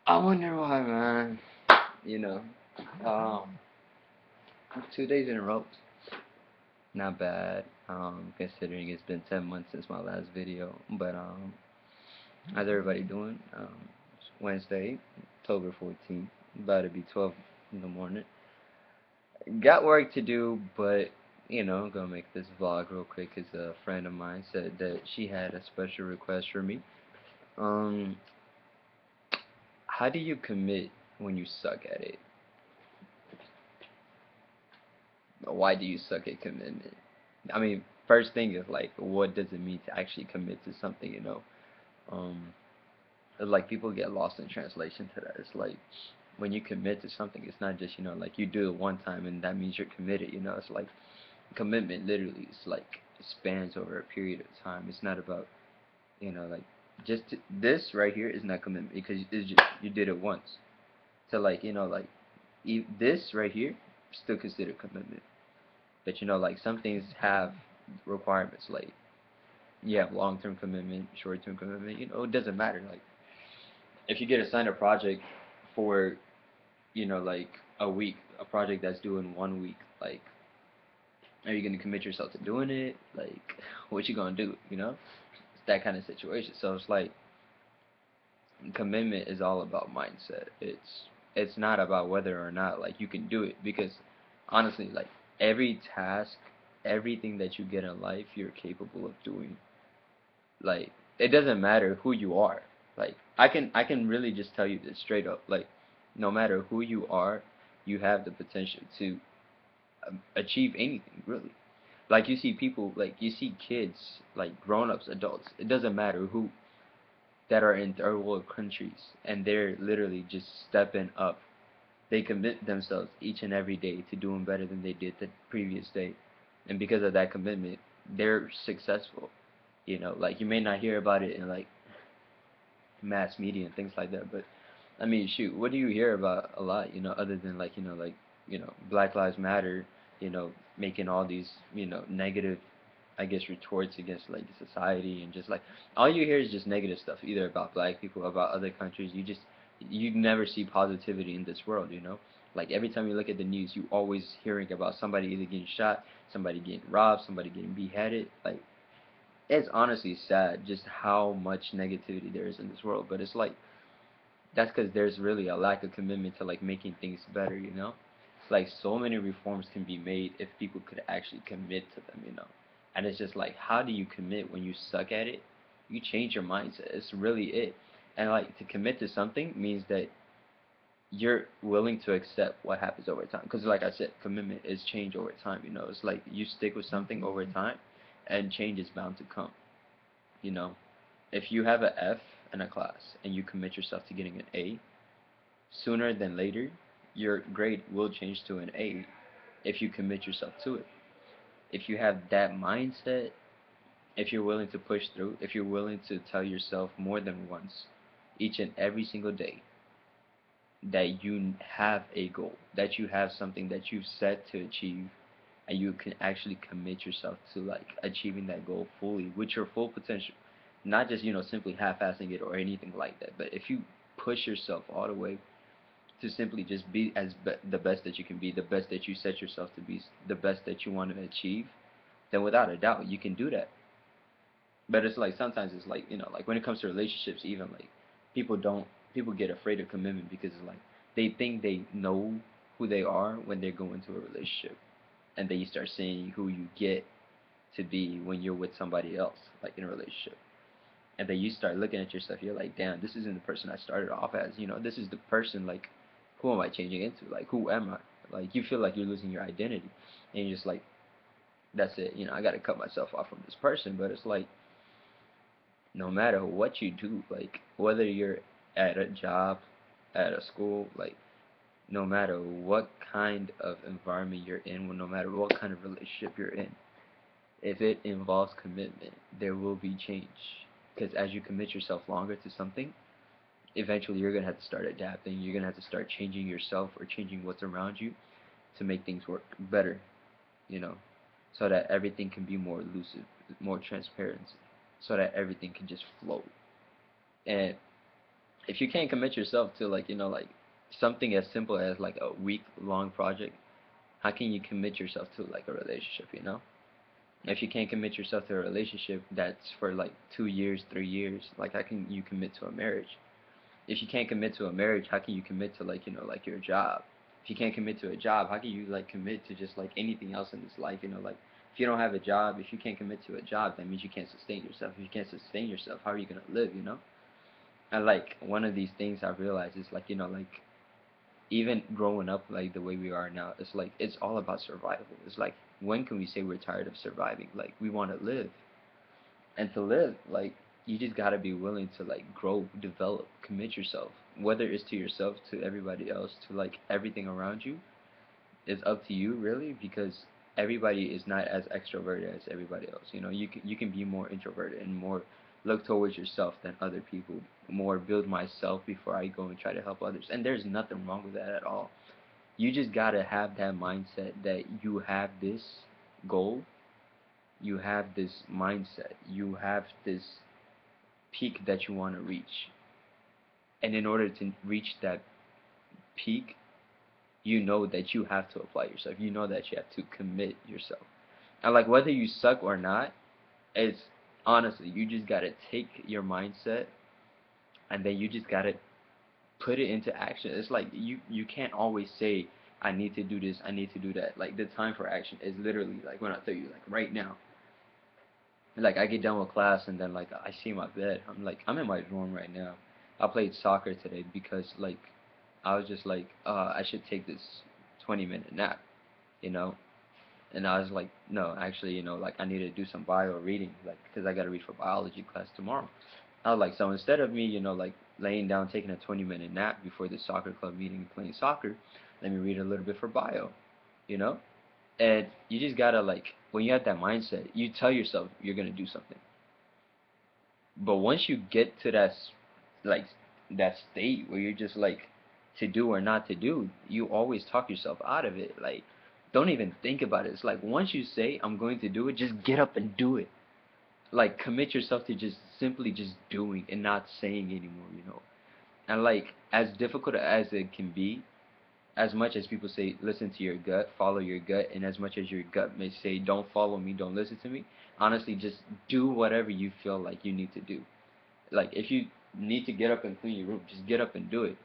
I wonder why, man. You know, um, 2 days in a row, not bad. Considering it's been 10 months since my last video. But how's everybody doing? It's Wednesday, October 14th, about to be 12 in the morning. Got work to do, but gonna make this vlog real quick. Cause a friend of mine said that she had a special request for me. Um, how do you commit when you suck at it? Why do you suck at commitment? I mean, first thing is like, what does it mean to actually commit to something? Um, like people get lost in translation to that. It's like when you commit to something, it's not just like you do it one time and that means you're committed. It's like commitment literally is like spans over a period of time. It's not about like this right here is not commitment because it's just, you did it once. So like like this right here still considered commitment. But like some things have requirements. Like you have long-term commitment, short-term commitment. It doesn't matter. Like if you get assigned a project for like a week, a project that's due in 1 week, like are you gonna commit yourself to doing it? Like what you gonna do? It's that kind of situation. So it's like commitment is all about mindset. It's not about whether or not like you can do it because honestly, like every task, everything that you get in life, you're capable of doing. Like it doesn't matter who you are. Like I can really just tell you this straight up. Like no matter who you are, you have the potential to achieve anything really. Like you see people, like you see kids, like grown-ups, adults. It doesn't matter who that are in third world countries, and they're literally just stepping up. They commit themselves each and every day to doing better than they did the previous day, and because of that commitment, they're successful. Like you may not hear about it in like mass media and things like that, but I mean, shoot, what do you hear about a lot? Other than like Black Lives Matter, making all these negative, I guess, retorts against like the society and just like all you hear is just negative stuff, either about black people, about other countries. You never see positivity in this world. Like every time you look at the news, you always hearing about somebody either getting shot, somebody getting robbed, somebody getting beheaded. Like it's honestly sad just how much negativity there is in this world. But it's like that's because there's really a lack of commitment to like making things better. Like so many reforms can be made if people could actually commit to them. And it's just like, how do you commit when you suck at it? You change your mindset. It's really it. And like to commit to something means that you're willing to accept what happens over time. Because like I said, commitment is change over time. It's like you stick with something over time, and change is bound to come. You know, if you have an F in a class and you commit yourself to getting an A, sooner than later, your grade will change to an A if you commit yourself to it. If you have that mindset, if you're willing to push through, if you're willing to tell yourself more than once, each and every single day, that you have a goal, that you have something that you've set to achieve, and you can actually commit yourself to like achieving that goal fully with your full potential, not just simply half-assing it or anything like that. But if you push yourself all the way to simply just be the best that you can be, the best that you set yourself to be, the best that you want to achieve, then without a doubt you can do that. But it's like sometimes it's like like when it comes to relationships, even like people don't people get afraid of commitment because it's like they think they know who they are when they go into a relationship, and then you start seeing who you get to be when you're with somebody else, like in a relationship. And then you start looking at yourself, you're like, damn, this isn't the person I started off as. This is the person, like, who am I changing into? Like, who am I? Like, you feel like you're losing your identity. And you're just like, that's it. I got to cut myself off from this person. But it's like, no matter what you do, like, whether you're at a job, at a school, like, no matter what kind of environment you're in, no matter what kind of relationship you're in, If it involves commitment, there will be change. Because as you commit yourself longer to something, eventually you're gonna have to start adapting. You're gonna have to start changing yourself or changing what's around you to make things work better. You know, so that everything can be more elusive, more transparency, so that everything can just flow. And if you can't commit yourself to like like something as simple as like a week long project, how can you commit yourself to like a relationship? If you can't commit yourself to a relationship that's for like 2 years, 3 years, like how can you commit to a marriage? If you can't commit to a marriage, how can you commit to like like your job? If you can't commit to a job, how can you like commit to just like anything else in this life? Like if you don't have a job, if you can't commit to a job, that means you can't sustain yourself. If you can't sustain yourself, how are you gonna live? And like one of these things I've realized is like like even growing up like the way we are now, it's like it's all about survival. It's like when can we say we're tired of surviving? Like we want to live, and to live, like you just gotta be willing to like grow, develop, commit yourself. Whether it's to yourself, to everybody else, to like everything around you, it's up to you really because everybody is not as extroverted as everybody else. You can be more introverted and more look towards yourself than other people. More build myself before I go and try to help others. And there's nothing wrong with that at all. You just gotta have that mindset that you have this goal, you have this mindset, you have this peak that you want to reach. And in order to reach that peak, you know that you have to apply yourself. You know that you have to commit yourself. And like whether you suck or not, it's honestly you just gotta take your mindset and then you just gotta put it into action. It's like you can't always say I need to do this, I need to do that. Like the time for action is literally like when I tell you like right now. Like I get done with class and then like I see my bed. I'm like I'm in my dorm right now. I played soccer today because like I was just like I should take this 20-minute nap, you know. And I was like no, actually like I need to do some bio reading like because I got to read for biology class tomorrow. I was like so instead of me like laying down taking a 20-minute nap before the soccer club meeting and playing soccer, let me read a little bit for bio, you know. And you just gotta like when you have that mindset, you tell yourself you're gonna do something. But once you get to like that state where you're just like to do or not to do, you always talk yourself out of it. Like don't even think about it. It's like once you say I'm going to do it, just get up and do it. Like commit yourself to just simply just doing and not saying anymore. And like as difficult as it can be, as much as people say listen to your gut, follow your gut, and as much as your gut may say don't follow me, don't listen to me, honestly just do whatever you feel like you need to do. Like if you need to get up and clean your room, just get up and do it.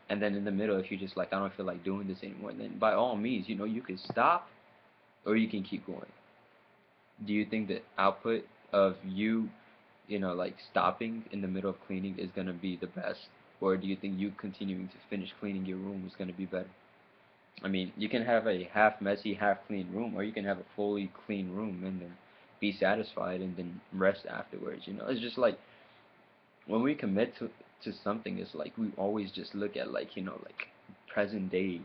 And then in the middle, if you just like I don't feel like doing this anymore, then by all means, you can stop or you can keep going. Do you think the output of you like stopping in the middle of cleaning is gonna be the best, or do you think you continuing to finish cleaning your room is gonna be better? I mean, you can have a half messy, half clean room, or you can have a fully clean room and then be satisfied and then rest afterwards. It's just like when we commit to something, it's like we always just look at like like present day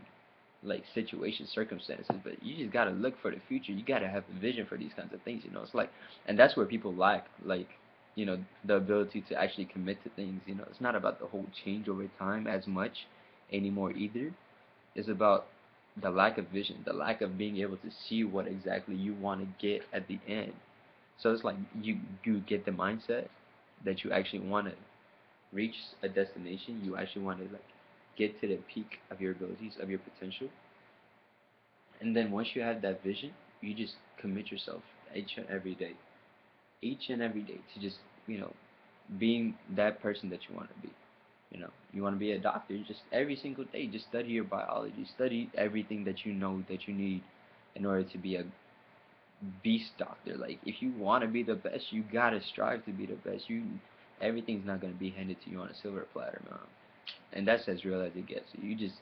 like situations, circumstances, but you just gotta look for the future. You gotta have a vision for these kinds of things. It's like, and that's where people lack like the ability to actually commit to things. It's not about the whole change over time as much anymore either. It's about the lack of vision, the lack of being able to see what exactly you want to get at the end. So it's like you get the mindset that you actually want to reach a destination. You actually want to like get to the peak of your abilities, of your potential. And then once you have that vision, you just commit yourself each and every day to just being that person that you want to be. You want to be a doctor, just every single day, just study your biology, study everything that you know that you need in order to be a beast doctor. Like if you want to be the best, you gotta strive to be the best. Everything's not gonna be handed to you on a silver platter, man. And that's as real as it gets. You just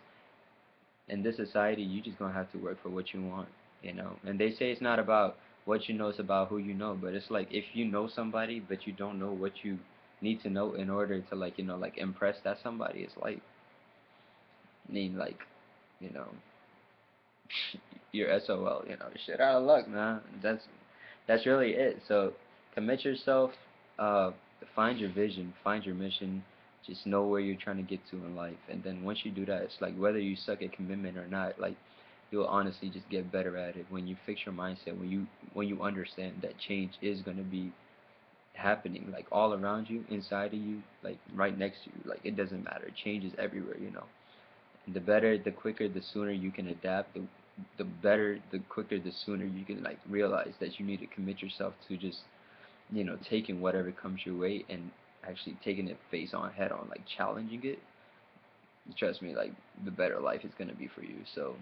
in this society, you just gonna have to work for what you want. And they say it's not about what you know, it's about who you know. But it's like if you know somebody, but you don't know what you need to know in order to like like impress that somebody, it's like I mean like you know you're SOL. Shit out of luck, man. that's really it. So commit yourself, uh, find your vision, find your mission, just know where you're trying to get to in life, and then once you do that, it's like whether you suck at commitment or not, like you'll honestly just get better at it when you fix your mindset, when you understand that change is gonna be happening, like all around you, inside of you, like right next to you, like it doesn't matter. Change is everywhere. The better, the quicker, the sooner you can adapt, the better, the quicker, the sooner you can like realize that you need to commit yourself to just taking whatever comes your way and actually taking it face on, head on, like challenging it. Trust me, like the better life is gonna be for you. So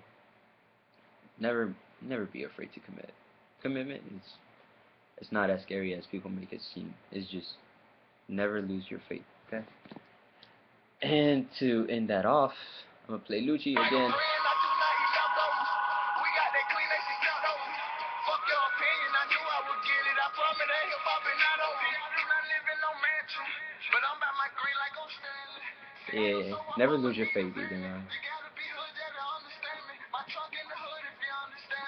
never be afraid to commit. Commitment is it's not as scary as people make it seem. It's just never lose your faith. Okay. And to end that off, I'm gonna play Lucci again. Yeah, never lose your faith either, man.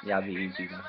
Yeah, I'll be easy, man.